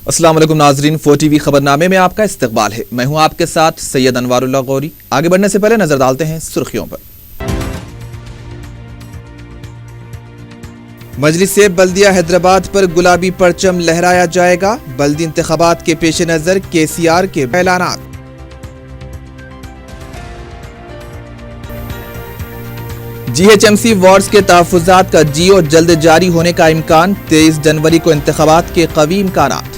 अस्सलाम वालेकुम नाजरीन, 4TV खबरनामे में आपका इस्तकबाल है। मैं हूं आपके साथ सैयद अनवारुल्लाह गौरी। आगे बढ़ने से पहले नजर डालते हैं सुर्खियों पर। मजलिस बल्दिया हैदराबाद पर गुलाबी परचम लहराया जाएगा। बल्दी इंतखाबात के पेश नजर KCR के ऐलानात। GHMC वार्ड्स के तहफ़्फ़ुज़ात का जियो जल्द जारी होने का इम्कान। 23 जनवरी को इंतखाबात के क़वी इम्कानात।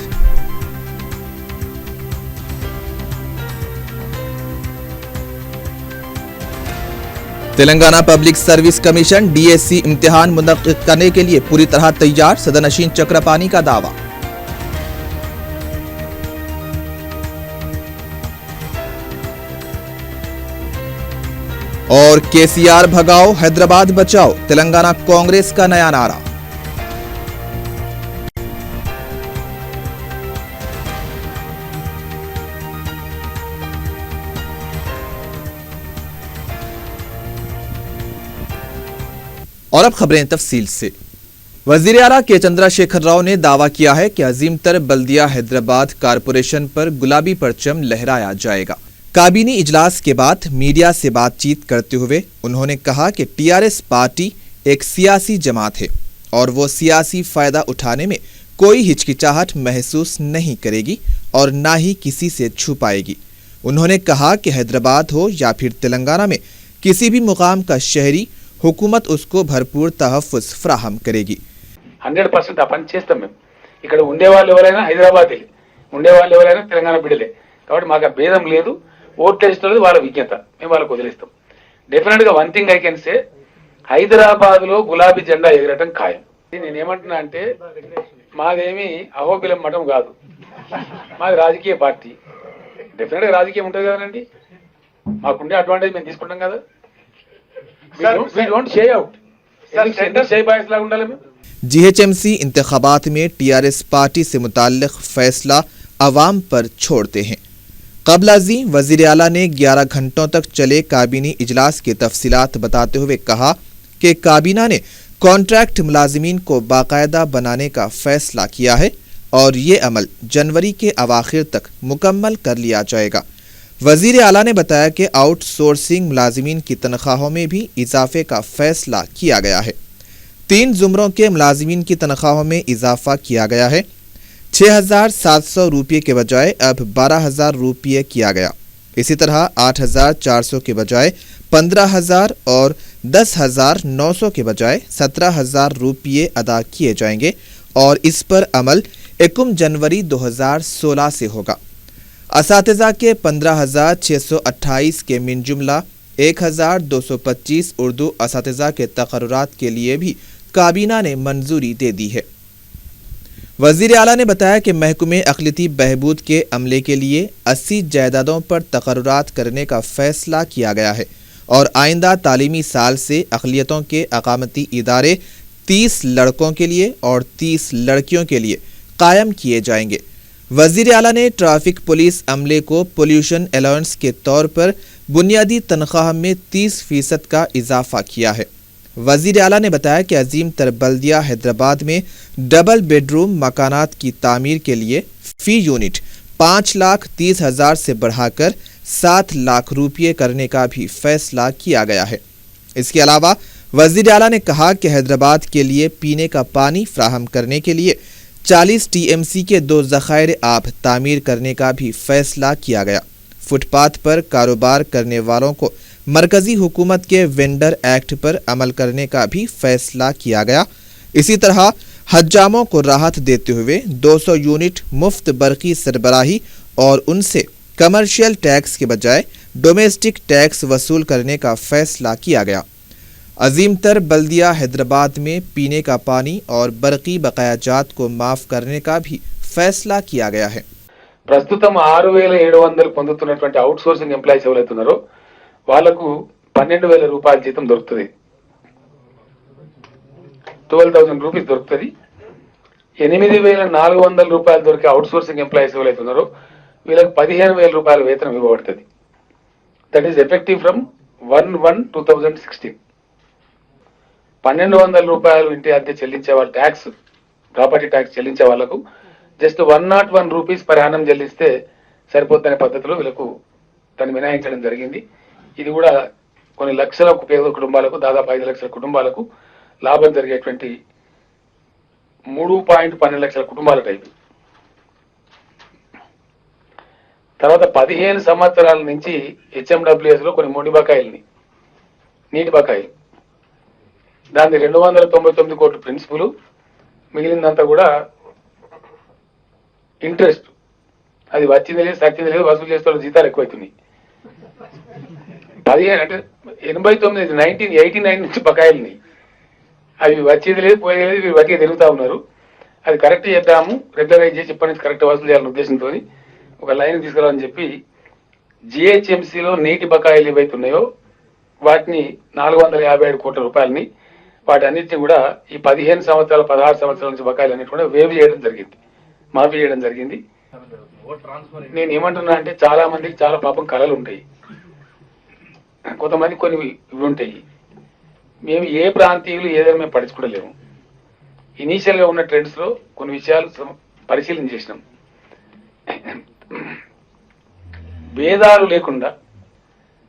Telangana public service commission DSC इम्तिहान मुनक्किद करने के लिए पूरी तरह तैयार। सदरनशीन चक्रपानी का दावा। और KCR भगाओ हैदराबाद बचाओ, तेलंगाना कांग्रेस का नया नारा। और अब खबरें तफसील से। वजीर आला के चंद्रशेखर राव ने दावा किया है कि अजीम तर बल्दिया हैदराबाद कारपोरेशन पर गुलाबी परचम लहराया जाएगा। काबीनी इजलास के बाद मीडिया से बातचीत करते हुए उन्होंने कहा कि TRS पार्टी एक सियासी जमात है और वो सियासी फायदा उठाने में कोई हिचकिचाहट महसूस नहीं करेगी और ना ही किसी से छुपाएगी। उन्होंने कहा कि हैदराबाद हो या फिर तेलंगाना में किसी भी मुकाम का शहरी हुकूमत उसको भरपूर तहफ़्फ़ुज़ फ्राहम करेगी। 100% ఆ పని చేస్తాం మేము. ఇక్కడ ఉండే వాళ్ళు ఎవరైనా హైదరాబాదీ, ఉండే వాళ్ళు ఎవరైనా తెలంగాణ బిడ్డలే. కాబట్టి మాకు భేదం లేదు. ఓట్లేసేది వాళ్ళ విజ్ఞత, మేము వాళ్ళకు వదిలేస్తాం. డెఫినెట్ గా one thing I can say, Hyderabad లో గులాబీ జెండా ఎగరటం ఖాయం. నేను ఏమంటున్నా అంటే మాదేమి అహోబిలం మఠం కాదు, మాది రాజకీయ పార్టీ. డెఫినెట్ గా రాజకీయం ఉంటుంది కదండి, మాకుండే అడ్వాంటేజ్ మేము తీసుకుంటాం కదా. GHMC इंतखाबात में TRS पार्टी से मुताल्लिक फैसला अवाम पर छोड़ते हैं। क़ब्ल वज़ीर आला ने 11 घंटों तक चले काबीनी इजलास की तफसीलात बताते हुए कहा कि काबीना ने कॉन्ट्रैक्ट मुलाजिमीन को बाकायदा बनाने का फैसला किया है और ये अमल जनवरी के अवाखिर तक मुकम्मल कर लिया जाएगा। वज़ीर आला ने बताया कि आउटसोर्सिंग मुलाजिमीन की तनख्वाहों में भी इजाफे का फैसला किया गया है। 3 ज़ुमरों के मुलाजिमीन की तनख्वाहों में इजाफा किया गया है। 6,700 रुपये के बजाय अब 12,000 रुपये किया गया। इसी तरह 8,400 के बजाय 15,000 और 10,900 के बजाय 17,000 रुपये अदा किए जाएंगे और इस पर अमल 1 जनवरी 2016 से होगा। असातिज़ा के 15,628 के मिन जुमला 1,225 उर्दू असातिज़ा के तकर्रुरात के लिए भी काबीना ने मंजूरी दे दी है। वज़ीर आला ने बताया कि महकमे अक़लियती बहबूद के अमले के लिए 80 जायदादों पर तकर्रुरात करने का फैसला किया गया है और आइंदा तालीमी साल से अक़लियतों के अक़ामती इदारे 30 लड़कों के लिए और 30 लड़कियों के लिए कायम किए जाएंगे। वज़ीर आला ने ट्रैफिक पुलिस अमले को पोल्यूशन अलाउंस के तौर पर बुनियादी तनख्वाह में 30% का इजाफा किया है। वज़ीर आला ने बताया कि अजीम तर बल्दिया हैदराबाद में डबल बेडरूम मकानात की तामीर के लिए फ़ी यूनिट 5,30,000 से बढ़ाकर 7 लाख रुपये करने का भी फैसला किया गया है। इसके अलावा वज़ीर आला ने कहा कि हैदराबाद के लिए पीने का पानी फ्राहम करने के लिए 40 TMC के 2 ज़खायर आब तामीर करने का भी फैसला किया गया। फुटपाथ पर कारोबार करने वालों को मरकजी हुकूमत के वेंडर एक्ट पर अमल करने का भी फैसला किया गया। इसी तरह हज्जामों को राहत देते हुए 200 यूनिट मुफ्त बरकी सरबराही और उनसे कमर्शियल टैक्स के बजाय डोमेस्टिक टैक्स वसूल करने का फैसला किया गया। अजीम तर बल्दिया हैदराबाद में पीने का पानी और बरकी बकायाजात को माफ करने का भी फैसला किया गया है। ప్రస్తుతం 6,700 పొందుతున్నటువంటి అవుట్ సోర్సింగ్ ఎంప్లాయీస్ ఎవరైతే ఉన్నారో వాళ్ళకు 12,000 రూపాయల జీతం దొరుకుతుంది, 12,000 రూపీస్ దొరుకుతుంది. 8,400 రూపాయలు దొరికే అవుట్ సోర్సింగ్ ఎంప్లాయీస్ ఎవరైతే ఉన్నారో వీళ్ళకి 15,000 రూపాయల వేతనం ఇవ్వబడుతుంది. That is effective from 1/1/2016. 1,200 రూపాయలు ఇంటి అద్దె చెల్లించే వాళ్ళ ట్యాక్స్, ప్రాపర్టీ ట్యాక్స్ చెల్లించే వాళ్లకు జస్ట్ 101 రూపీస్ పర్ యానం చెల్లిస్తే సరిపోతుందనే పద్ధతిలో వీళ్ళకు దాన్ని మినహాయించడం జరిగింది. ఇది కూడా కొన్ని లక్షల పేద కుటుంబాలకు, దాదాపు 5 లక్షల కుటుంబాలకు లాభం జరిగేటువంటి 3.12 లక్షల కుటుంబాల టైపు. తర్వాత 15 సంవత్సరాల నుంచి HMWS లో కొన్ని మొండి బకాయిల్ని, నీటి బకాయిలు, దాన్ని 299 కోట్ల ప్రిన్సిపల్, మిగిలిందంతా కూడా ఇంట్రెస్ట్. అది వచ్చింది లేదు, సచ్చింది లేదు, వసూలు చేస్తున్న జీతాలు ఎక్కువైతున్నాయి. 15 అంటే 89 1989 నుంచి బకాయిల్ని, అవి వచ్చేది లేదు, పోయేది లేదు, వీరు బతికే తిరుగుతూ ఉన్నారు. అది కరెక్ట్ చేద్దాము, రెగ్యులరైజ్ చేసి ఇప్పటి నుంచి కరెక్ట్ వసూలు చేయాలనే ఉద్దేశంతో ఒక లైన్ తీసుకురావాలని చెప్పి GHMCలో నీటి బకాయిలు ఏవైతున్నాయో వాటిని 457 కోట్ల రూపాయలని, వాటి అన్నింటినీ కూడా ఈ 15 సంవత్సరాల 16 సంవత్సరాల నుంచి బకాయిలు అన్నింటి కూడా వేవ్ చేయడం జరిగింది, మాఫీ చేయడం జరిగింది. నేను ఏమంటున్నా అంటే చాలా మందికి చాలా పాపం కళలు ఉంటాయి, కొంతమంది కొన్ని ఇవి ఉంటాయి. మేము ఏ ప్రాంతీయులు ఏదైనా మేము పట్టించుకోలేము. ఇనీషియల్ గా ఉన్న ట్రెండ్స్ లో కొన్ని విషయాలు పరిశీలన చేసినాం. భేదాలు లేకుండా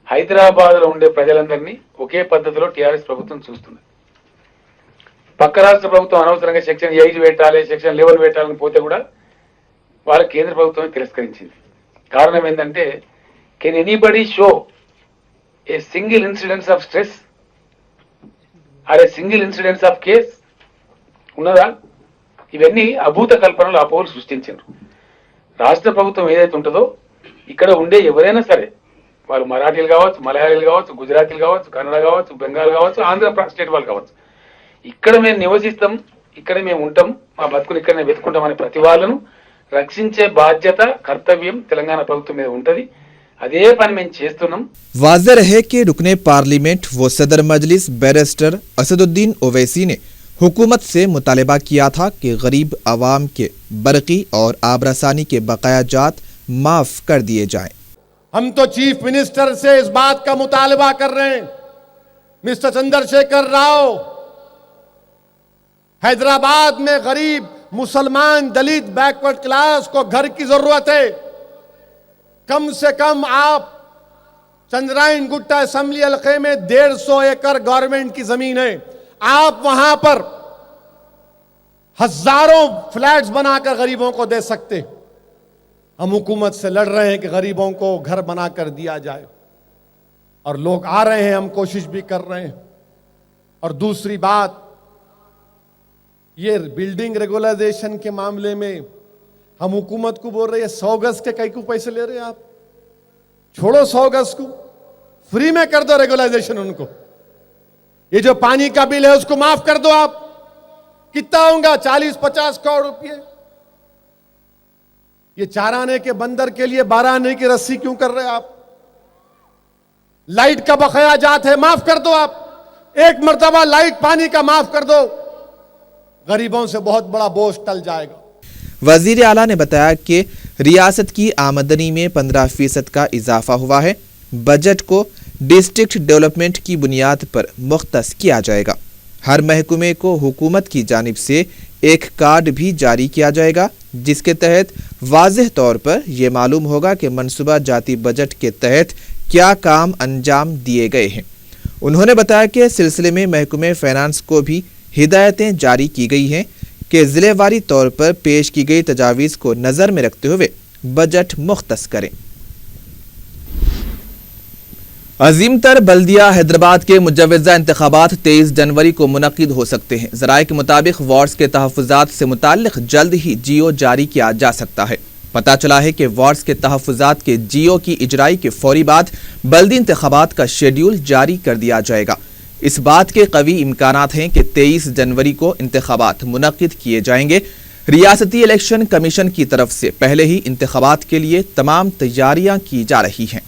హైదరాబాద్ లో ఉండే ప్రజలందరినీ ఒకే పద్ధతిలో టీఆర్ఎస్ ప్రభుత్వం చూస్తుంది. పక్క రాష్ట్ర ప్రభుత్వం అనవసరంగా సెక్షన్ 8 పెట్టాలి, సెక్షన్ 11 పెట్టాలని పోతే కూడా వాళ్ళ కేంద్ర ప్రభుత్వమే తిరస్కరించింది. కారణం ఏంటంటే, can anybody show a single incidence of stress or a single incidence of case ఉన్నదా? ఇవన్నీ అభూత కల్పనలు అపోహలు సృష్టించారు. రాష్ట్ర ప్రభుత్వం ఏదైతే ఉంటుందో ఇక్కడ ఉండే ఎవరైనా సరే, వాళ్ళు మరాఠీలు కావచ్చు, మలయాళీలు కావచ్చు, గుజరాతీలు కావచ్చు, కన్నడ కావచ్చు, బెంగాల్ కావచ్చు, ఆంధ్ర స్టేట్ వాళ్ళు కావచ్చు, ఇక్కడ మేము నివసిస్తాం, ఇక్కడ మేము ఉంటాం, మా బతుకుని ఇక్కడ వెతుకుంటాం అనే ప్రతి వాళ్ళను రక్షించే బాధ్యత, కర్తవ్యం తెలంగాణ ప్రభుత్వం మీద ఉంటది. అదే పని మేము చేస్తున్నాం. वाज़ेह रहे कि रुकने पार्लियामेंट व सदर मजलिस बैरिस्टर असदुद्दीन ओवैसी ने हुकूमत से मुतालबा किया था कि गरीब आवाम के बरकी और आबरसानी के बकायाजात माफ कर दिए जाएं। हम तो चीफ मिनिस्टर से इस बात का मुतालबा कर रहे हैं, मिस्टर चंद्रशेखर राव, हैदराबाद में गरीब मुसलमान, दलित, बैकवर्ड क्लास को घर की जरूरत है। कम से कम आप चंद्रायन गुट्टा असेंबली हल्के में 150 एकड़ गवर्नमेंट की जमीन है, आप वहां पर हजारों फ्लैट्स बनाकर गरीबों को दे सकते। हम हुकूमत से लड़ रहे हैं कि गरीबों को घर बनाकर दिया जाए, और लोग आ रहे हैं, हम कोशिश भी कर रहे हैं। और दूसरी बात, ये बिल्डिंग रेगुलराइजेशन के मामले में हम हुकूमत को बोल रहे हैं 100 गज के कई को पैसे ले रहे हैं आप, छोड़ो 100 गज को, फ्री में कर दो रेगुलराइजेशन उनको। ये जो पानी का बिल है उसको माफ कर दो आप, कितना होगा 40-50 करोड़ रुपए। ये 4 आने के बंदर के लिए 12 आने की रस्सी क्यों कर रहे हैं आप? लाइट का बकाया जात है, माफ कर दो आप, एक मर्तबा लाइट पानी का माफ कर दो, गरीबों से बहुत बड़ा बोझ टल जाएगा। वजीर आला ने बताया कि रियासत की आमदनी में 15% का इजाफा हुआ है। बजट को डिस्ट्रिक्ट डेवलपमेंट की बुनियाद पर मुख्तस किया जाएगा। हर महकमे को हुकूमत की जानिब से एक कार्ड भी जारी किया जाएगा, जिसके तहत वाज़ेह तौर पर यह मालूम होगा कि मनसूबा जाती बजट के तहत क्या काम अंजाम दिए गए हैं। उन्होंने बताया कि सिलसिले में महकमे फाइनेंस को भी हिदायतें जारी की गई हैं कि ज़िलेवारी तौर पर पेश की गई तजावीज़ को नज़र में रखते हुए बजट मुख्तस करें। अजीम तर बल्दिया हैदराबाद के मुजव्वज़ा इंतखाबात 23 जनवरी को मुनक़िद हो सकते हैं। ज़राए के मुताबिक वार्ड्स के तहफ़्फ़ुज़ात से मुताल्लिक़ जल्द ही जियो जारी किया जा सकता है। पता चला है कि वार्ड्स के तहफ़्फ़ुज़ात के जियो की इजराई के फौरी बाद बल्दी इंतखाबात का शेड्यूल जारी कर दिया जाएगा। इस बात के कवी इम्कानात हैं कि 23 जनवरी को इंतखाबात मुनक़िद किए जाएंगे। रियासती इलेक्शन कमीशन की तरफ से पहले ही इंतखाबात के लिए तमाम तैयारियां की जा रही हैं।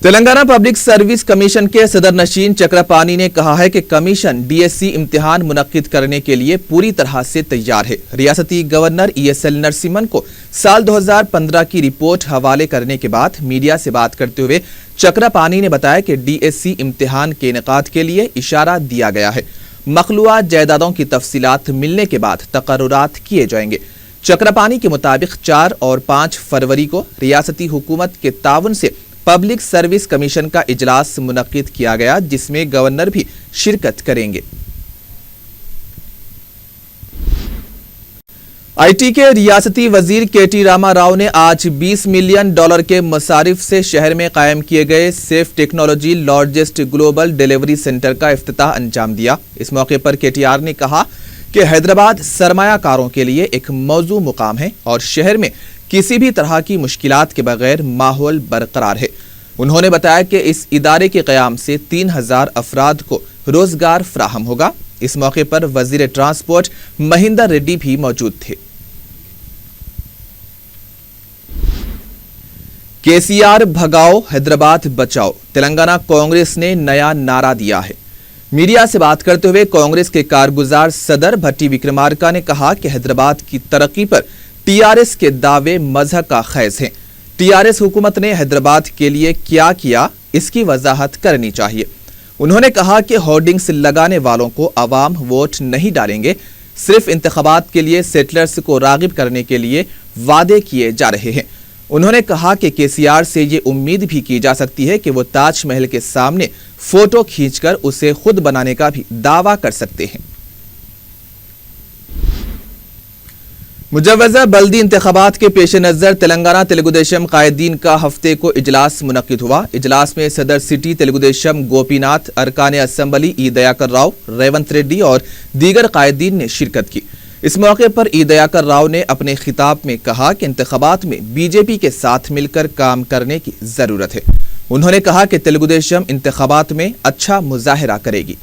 तेलंगाना पब्लिक सर्विस कमीशन के सदर नशीन चक्रपानी ने कहा है कि कमीशन डीएससी इम्तिहान मुनक्किद करने के लिए पूरी तरह से तैयार है। रियासती गवर्नर ईएसएल नरसिम्हन को साल 2015 की रिपोर्ट हवाले करने के बाद मीडिया से बात करते हुए चक्रपानी ने बताया कि डीएससी इम्तिहान के इनेकाद के लिए इशारा दिया गया है। मखलूआ जायदादों की तफसीलात मिलने के बाद तकर्रुरात किए जाएंगे। चक्रपानी के मुताबिक 4 और 5 फरवरी को रियासती हुकूमत के ताउन से पब्लिक सर्विस कमीशन का इजलास मुनक्किद किया गया, जिसमें गवर्नर भी शिरकत करेंगे। आईटी के रियासती वजीर केटी रामा राव ने आज $20 मिलियन के मसारिफ से शहर में कायम किए गए safe technology largest global delivery centre का इफ्तिताह अंजाम दिया। इस मौके पर केटीआर ने कहा कि हैदराबाद सरमायाकारों के लिए एक मौजू मुकाम है और शहर में किसी भी तरह की मुश्किलात के बगैर माहौल बरकरार है। उन्होंने बताया कि इस इदारे के क़याम से 3000 अफराद को रोजगार फराहम होगा। इस मौके पर वजीर ट्रांसपोर्ट महिंदर रेड्डी भी मौजूद थे। केसीआर भगाओ हैदराबाद बचाओ, तेलंगाना कांग्रेस ने नया नारा दिया है। मीडिया से बात करते हुए कांग्रेस के कारगुजार सदर भट्टी विक्रमार्का ने कहा कि हैदराबाद की तरक्की पर टीआरएस के दावे मजहब का खैज हैं। टीआरएस हुकूमत ने हैदराबाद के लिए क्या किया, इसकी वजाहत करनी चाहिए। उन्होंने कहा कि होर्डिंग्स लगाने वालों को अवाम वोट नहीं डालेंगे, सिर्फ इंतखाबात के लिए सेटलर्स को रागिब करने के लिए वादे किए जा रहे हैं। उन्होंने कहा कि केसीआर से ये उम्मीद भी की जा सकती है कि वो ताजमहल के सामने फोटो खींचकर उसे खुद बनाने का भी दावा कर सकते हैं। मुजव्वज़ा बल्दी इंतखाबात के पेश नज़र तेलंगाना तेलुगुदेशम कायदीन का हफ्ते को इजलास मुनक्किद हुआ। इजलास में सदर सिटी तेलुगुदेशम गोपीनाथ, अरकान असम्बली ई दयाकर राव, रेवंत रेड्डी और दीगर कायदीन ने शिरकत की। इस मौके पर ई दयाकर राव ने अपने खिताब में कहा कि इंतखाबात में बीजेपी के साथ मिलकर काम करने की जरूरत है। उन्होंने कहा कि तेलुगुदेशम इंतखाबात में अच्छा मुजाहिरा करेगी।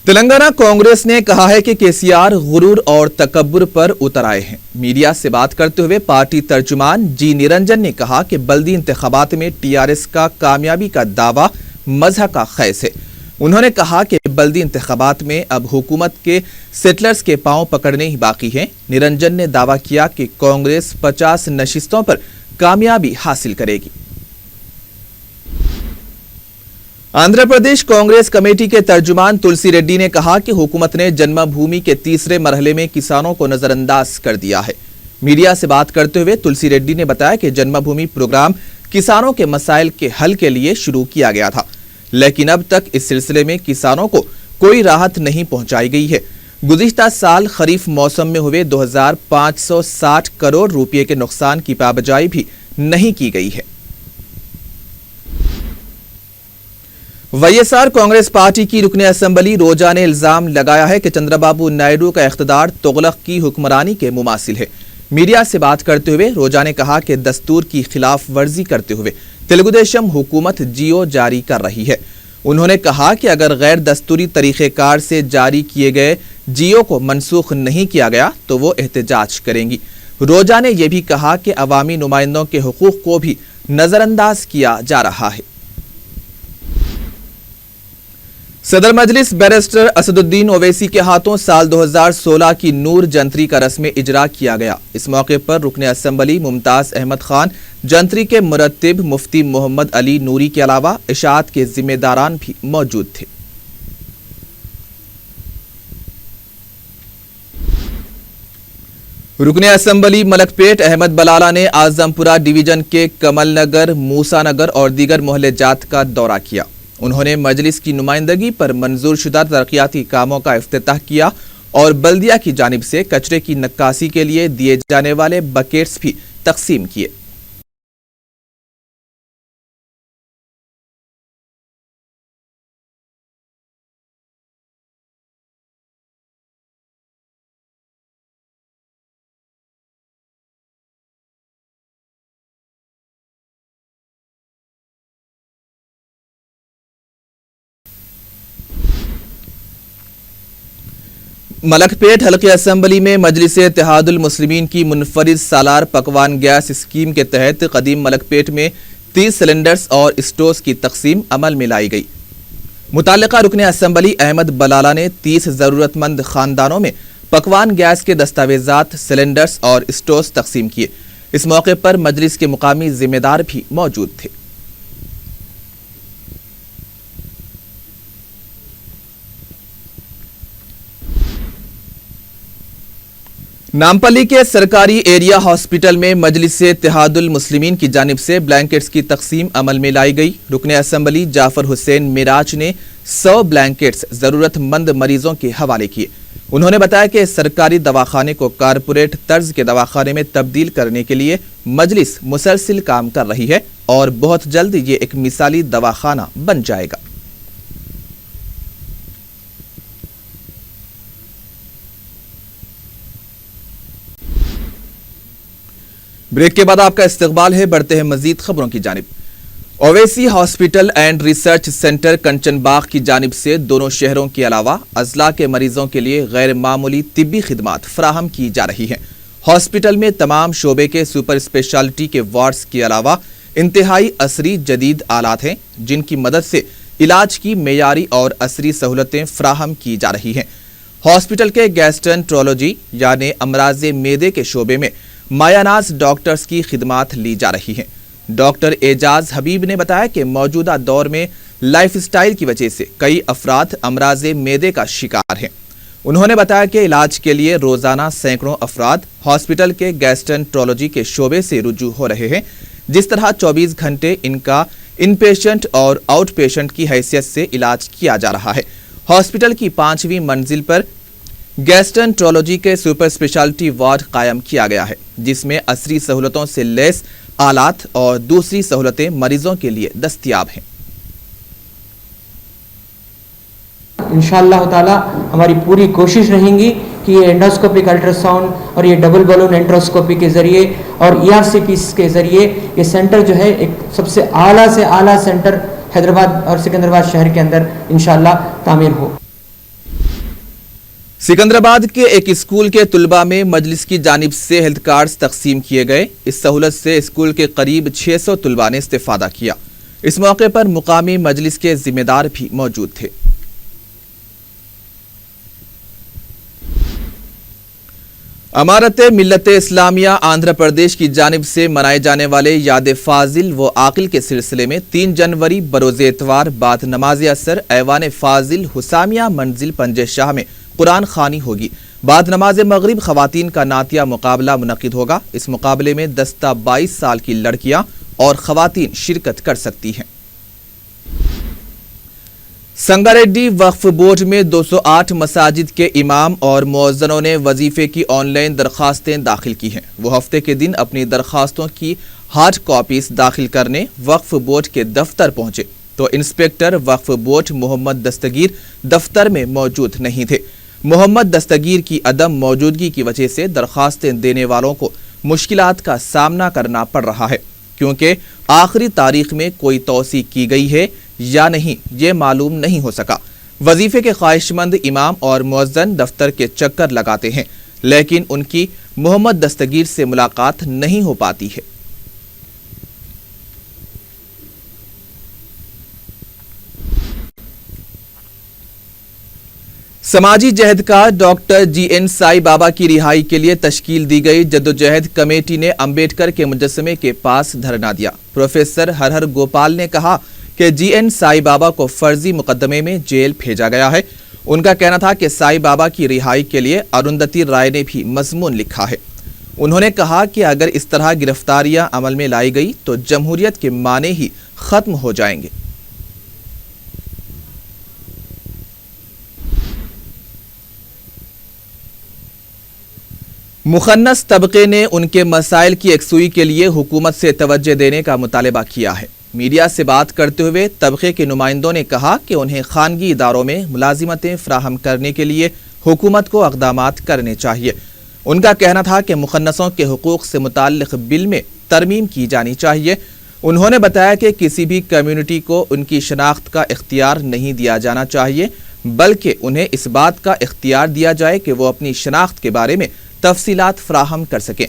तेलंगाना कांग्रेस ने कहा है कि केसीआर गुरूर और तकब्बुर पर उतर आए हैं। मीडिया से बात करते हुए पार्टी तर्जुमान जी निरंजन ने कहा कि बल्दी इंतखाबात में टीआरएस का कामयाबी का दावा मजहब का खैस है। उन्होंने कहा कि बल्दी इंतखाबात में अब हुकूमत के सेटलर्स के पांव पकड़ने ही बाकी हैं। निरंजन ने दावा किया कि कांग्रेस 50 नशिस्तों पर कामयाबी हासिल करेगी। आंध्र प्रदेश कांग्रेस कमेटी के तर्जुमान तुलसी रेड्डी ने कहा कि हुकूमत ने जन्मभूमि के तीसरे मरहले में किसानों को नजरअंदाज कर दिया है। मीडिया से बात करते हुए तुलसी रेड्डी ने बताया कि जन्मभूमि प्रोग्राम किसानों के मसाइल के हल के लिए शुरू किया गया था, लेकिन अब तक इस सिलसिले में किसानों को कोई राहत नहीं पहुंचाई गई है। गुज़िश्ता साल खरीफ मौसम में हुए 2560 करोड़ रुपए के नुकसान की पाबजाई भी नहीं की गई है। वाईएसआर कांग्रेस पार्टी की रुकने असम्बली रोजा ने इल्जाम लगाया है कि चंद्रबाबू नायडू का इख्तिदार तुगलक की हुक्मरानी के मुमासिल है। मीडिया से बात करते हुए रोजा ने कहा कि दस्तूर की खिलाफ वर्जी करते हुए तेलुगुदेशम हुकूमत जियो जारी कर रही है। उन्होंने कहा कि अगर गैर दस्तूरी तरीक़ेकार से जारी किए गए जियो को मनसूख नहीं किया गया तो वो एहतजाज करेंगी। रोजा ने यह भी कहा कि अवामी नुमाइंदों के हुकूक को भी नजरअंदाज किया जा रहा है। सदर मजलिस बैरिस्टर असदुद्दीन ओवैसी के हाथों साल 2016 की नूर जंतरी का रस्म इजरा किया गया। इस मौके पर रुकने असम्बली मुमताज अहमद खान, जंतरी के मुरत्तिब मुफ्ती मोहम्मद अली नूरी के अलावा इशाअत के जिम्मेदारान भी मौजूद थे। रुकने असम्बली मलकपेट अहमद बलाला ने आजमपुरा डिवीजन के कमल नगर, मूसा नगर और दीगर मोहल्ले जात का दौरा किया। उन्होंने मजलिस की नुमाइंदगी पर मंजूर शुदा तरक्याती कामों का इफ्तिताह किया और बल्दिया की जानिब से कचरे की नक्कासी के लिए दिए जाने वाले बकेट्स भी तकसीम किए। मलकपेट हल्के असम्बली में मजलिस इत्तेहादुल मुस्लिमीन की मुनफरिद सालार पकवान गैस स्कीम के तहत कदीम मलकपेट में 30 सिलेंडर्स और स्टोव्स की तकसीम अमल में लाई गई। मुताल्लिका रुकने असम्बली अहमद बलाला ने 30 जरूरतमंद खानदानों में पकवान गैस के दस्तावेजात, सिलेंडर्स और स्टोव्स तकसीम किए। इस मौके पर मजलिस के मुकामी जिम्मेदार भी मौजूद थे। नामपल्ली के सरकारी एरिया हॉस्पिटल में मजलिस इत्तेहादुल मुस्लिमीन की जानिब से ब्लैंकेट्स की तकसीम अमल में लाई गई। रुकने असम्बली जाफर हुसैन मिराज ने 100 ब्लैंकेट्स जरूरतमंद मरीजों के हवाले किए। उन्होंने बताया कि सरकारी दवाखाने को कारपोरेट तर्ज के दवाखाने में तब्दील करने के लिए मजलिस मुसलसिल काम कर रही है और बहुत जल्द ये एक मिसाली दवाखाना बन जाएगा। ब्रेक के बाद आपका इस्तकबाल है। बढ़ते हैं मजीद खबरों की जानिब। Owaisi hospital and research centre Kanchanbagh की जानिब से दोनों शहरों के अलावा अजला के मरीजों के लिए गैर मामूली तिब्बी खिदमात फराहम की जा रही हैं। हॉस्पिटल में तमाम शोबे के सुपर स्पेशलिटी के वार्ड्स के अलावा इंतहाई असरी जदीद आलात हैं, जिनकी मदद से इलाज की मेयारी और असरी सहूलतें फराहम की जा रही हैं। हॉस्पिटल के गैस्ट्रेंट्रोलॉजी यानी अमराज़े मेदे के शोबे में मायानाज डॉक्टर्स की खिदमात ली जा रही हैं। डॉक्टर एजाज हबीब ने बताया कि मौजूदा दौर में लाइफस्टाइल की वजह से कई अफराद अमराज़े मेदे का शिकार हैं। उन्होंने बताया कि इलाज के लिए रोजाना सैकड़ों अफराद हॉस्पिटल के गैस्ट्रेंट्रोलॉजी के शोबे से रुजू हो रहे हैं। जिस तरह 24 घंटे इनका इनपेशेंट और आउट पेशेंट की हैसियत से इलाज किया जा रहा है। हॉस्पिटल की 5वीं मंजिल पर गैस्ट्रेंट्रोलॉजी के सुपर स्पेशलिटी वार्ड कायम किया गया है, जिसमें असरी सहूलतों से लैस आलात और दूसरी सहूलतें मरीजों के लिए दस्तयाब हैं। इंशाअल्लाह ताला हमारी पूरी कोशिश रहेंगी कि ये एंडोस्कोपिक अल्ट्रासाउंड और ये डबल बलून एंट्रोस्कोपी के ज़रिए और ERCP के ज़रिए ये सेंटर जो है एक सबसे आला से आला सेंटर हैदराबाद और सिकंदराबाद शहर के अंदर इंशाअल्लाह तामीर हो। सिकंदराबाद के एक स्कूल के तुलबा में मजलिस की जानिब से हेल्थ कार्ड्स तकसीम किए गए। इस सहूलत से स्कूल के करीब 600 तुलबा ने इस्तेफादा किया। इस मौके पर मुकामी मजलिस के जिम्मेदार भी मौजूद थे। अमारत मिल्लत इस्लामिया आंध्र प्रदेश की जानिब से मनाए जाने वाले याद फाजिल व आकिल के सिलसिले में 3 जनवरी बरोज़े इतवार बाद नमाज असर ऐवान फाजिल हुसामिया मंजिल पंजे शाह में कुरान खानी होगी। बाद नमाज मगरिब खवातीन का नातिया मुकाबला मुनक़िद होगा। इस मुकाबले में दस्ता 22 साल की लड़कियां और खवातीन शिरकत कर सकती हैं। संगारेड्डी वक्फ बोर्ड में 208 मसाजिद के इमाम और मुअज्जिनों ने वजीफे की ऑनलाइन दरखास्तें दाखिल की हैं। वो हफ्ते के दिन अपनी दरखास्तों की हार्ड कॉपीज दाखिल करने वक्फ बोर्ड के दफ्तर पहुंचे तो इंस्पेक्टर वक्फ बोर्ड मोहम्मद दस्तगीर दफ्तर में मौजूद नहीं थे। मोहम्मद दस्तगीर की अदम मौजूदगी की वजह से दरखास्तें देने वालों को मुश्किलात का सामना करना पड़ रहा है, क्योंकि आखिरी तारीख में कोई तौसीक की गई है या नहीं ये मालूम नहीं हो सका। वजीफे के ख्वाहिशमंद इमाम और मुअज्जिन दफ्तर के चक्कर लगाते हैं, लेकिन उनकी मोहम्मद दस्तगीर से मुलाकात नहीं हो पाती है। समाजी जहदकार डॉक्टर GN साई बाबा की रिहाई के लिए तश्कील दी गई जद्दोजहद कमेटी ने अंबेडकर के मुजस्समे के पास धरना दिया। प्रोफेसर हरहर गोपाल ने कहा कि GN साई बाबा को फर्जी मुकदमे में जेल भेजा गया है। उनका कहना था कि साई बाबा की रिहाई के लिए अरुंधति राय ने भी मजमून लिखा है। उन्होंने कहा कि अगर इस तरह गिरफ्तारियां अमल में लाई गई तो जमहूरियत के माने ही खत्म हो जाएंगे। मुखन्नस तबके ने उनके मसाइल की यकसुई के लिए हुकूमत से तवज्जो देने का मुतालबा किया है। मीडिया से बात करते हुए तबके के नुमाइंदों ने कहा कि उन्हें खानगी इदारों में मुलाजिमतें फराहम करने के लिए हुकूमत को इक़दामात करने चाहिए। उनका कहना था कि मुखन्नसों के हुकूक से मुताल्लिक़ बिल में तरमीम की जानी चाहिए। उन्होंने बताया कि किसी भी कम्युनिटी को उनकी शनाख्त का इख्तियार नहीं दिया जाना चाहिए, बल्कि उन्हें इस बात का इख्तियार दिया जाए कि वो अपनी शनाख्त के बारे में तफसीलात फराहम कर सकें।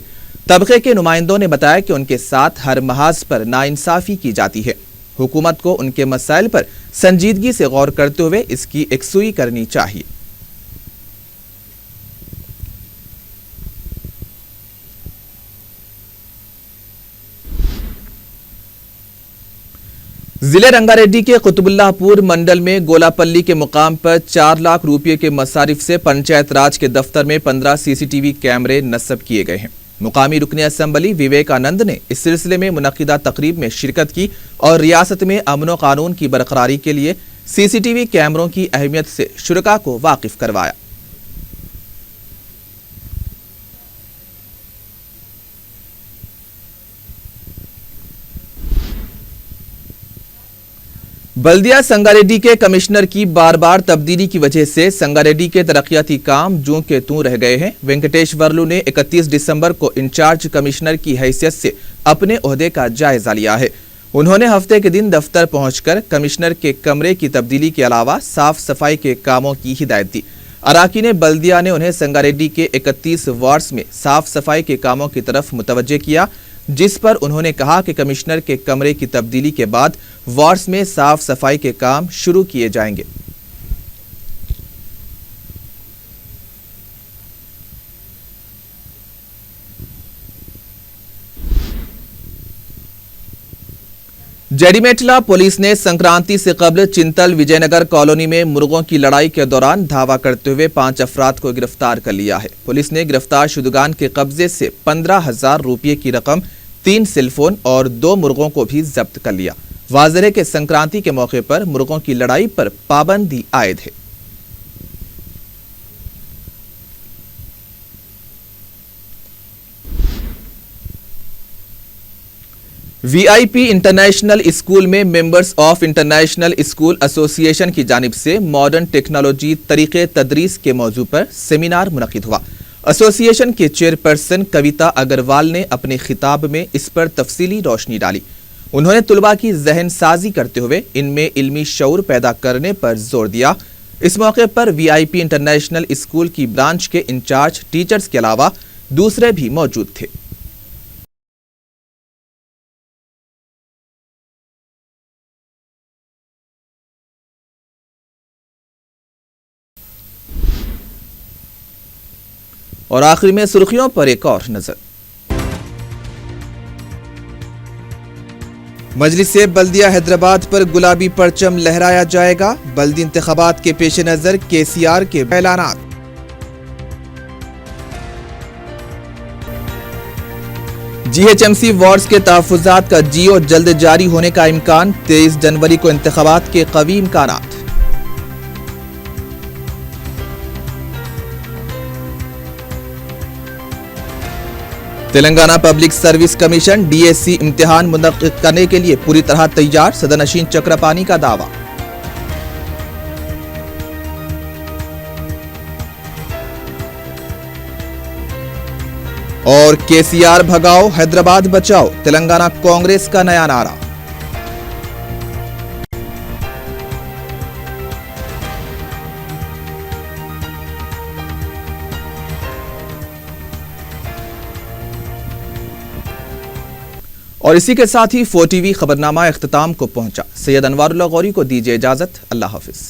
तबके के नुमाइंदों ने बताया कि उनके साथ हर महाज पर नाइंसाफी की जाती है। हुकूमत को उनके मसाइल पर संजीदगी से गौर करते हुए इसकी यकसुई करनी चाहिए। ضلع رنگاریڈی کے قطباللہ پور منڈل میں گولاپلی کے مقام پر 4 لاکھ روپے کے مصارف سے پنچایت راج کے دفتر میں 15 سی سی ٹی وی کیمرے نصب کیے گئے ہیں۔ مقامی رکن اسمبلی وویک آنند نے اس سلسلے میں منعقدہ تقریب میں شرکت کی اور ریاست میں امن و قانون کی برقراری کے لیے سی سی ٹی وی کیمروں کی اہمیت سے شرکاء کو واقف کروایا۔ بلدیہ سنگاریڈی کے کمشنر کی بار بار تبدیلی کی وجہ سے سنگاریڈی کے ترقیاتی کام جوں کے توں رہ گئے ہیں۔ وینکٹیش ورلو نے 31 دسمبر کو انچارج کمشنر کی حیثیت سے اپنے عہدے کا جائزہ لیا ہے۔ انہوں نے ہفتے کے دن دفتر پہنچ کر کمشنر کے کمرے کی تبدیلی کے علاوہ صاف صفائی کے کاموں کی ہدایت دی۔ اراکین بلدیہ نے انہیں سنگاریڈی کے 31 وارڈز میں صاف صفائی کے کاموں کی طرف متوجہ کیا، جس پر انہوں نے کہا کہ کمشنر کے کمرے کی تبدیلی کے بعد وارڈز میں صاف صفائی کے کام شروع کیے جائیں گے۔ جیڈیمیٹلا پولیس نے سنکرانتی سے قبل چنتل وجے نگر کالونی میں مرغوں کی لڑائی کے دوران دھاوا کرتے ہوئے 5 افراد کو گرفتار کر لیا ہے۔ پولیس نے گرفتار شدگان کے قبضے سے 15,000 روپے کی رقم، 3 سیل فون اور 2 مرغوں کو بھی ضبط کر لیا۔ واضح ہے کہ سنکرانتی کے موقع پر مرغوں کی لڑائی پر پابندی عائد ہے۔ وی آئی پی انٹرنیشنل اسکول میں ممبرز آف انٹرنیشنل اسکول ایسوسی ایشن کی جانب سے ماڈرن ٹیکنالوجی طریقے تدریس کے موضوع پر سیمینار منعقد ہوا۔ ایسوسی ایشن کے چیئرپرسن کویتا اگروال نے اپنے خطاب میں اس پر تفصیلی روشنی ڈالی۔ انہوں نے طلباء کی ذہن سازی کرتے ہوئے ان میں علمی شعور پیدا کرنے پر زور دیا۔ اس موقع پر وی آئی پی انٹرنیشنل اسکول کی برانچ کے انچارج ٹیچرز کے علاوہ دوسرے بھی موجود تھے۔ اور آخر میں سرخیوں پر ایک اور نظر۔ مجلس بلدیہ حیدرآباد پر گلابی پرچم لہرایا جائے گا۔ بلدی انتخابات کے پیش نظر کے سی آر کے اعلانات۔ G H M C wards کے تحفظات کا جیو جلد جاری ہونے کا امکان۔ 23 جنوری کو انتخابات کے قوی امکانات۔ Telangana public service commission D S C امتحان منعقد کرنے کے لیے پوری طرح تیار۔ صدر نشین چکراپانی کا دعویٰ۔ اور کے سی آر بھگاؤ حیدرآباد بچاؤ، تلنگانہ کانگریس کا نیا نعرہ۔ اور اسی کے ساتھ ہی 4 ٹی وی خبرنامہ اختتام کو پہنچا۔ سید انوار اللہ غوری کو دیجیے اجازت۔ اللہ حافظ۔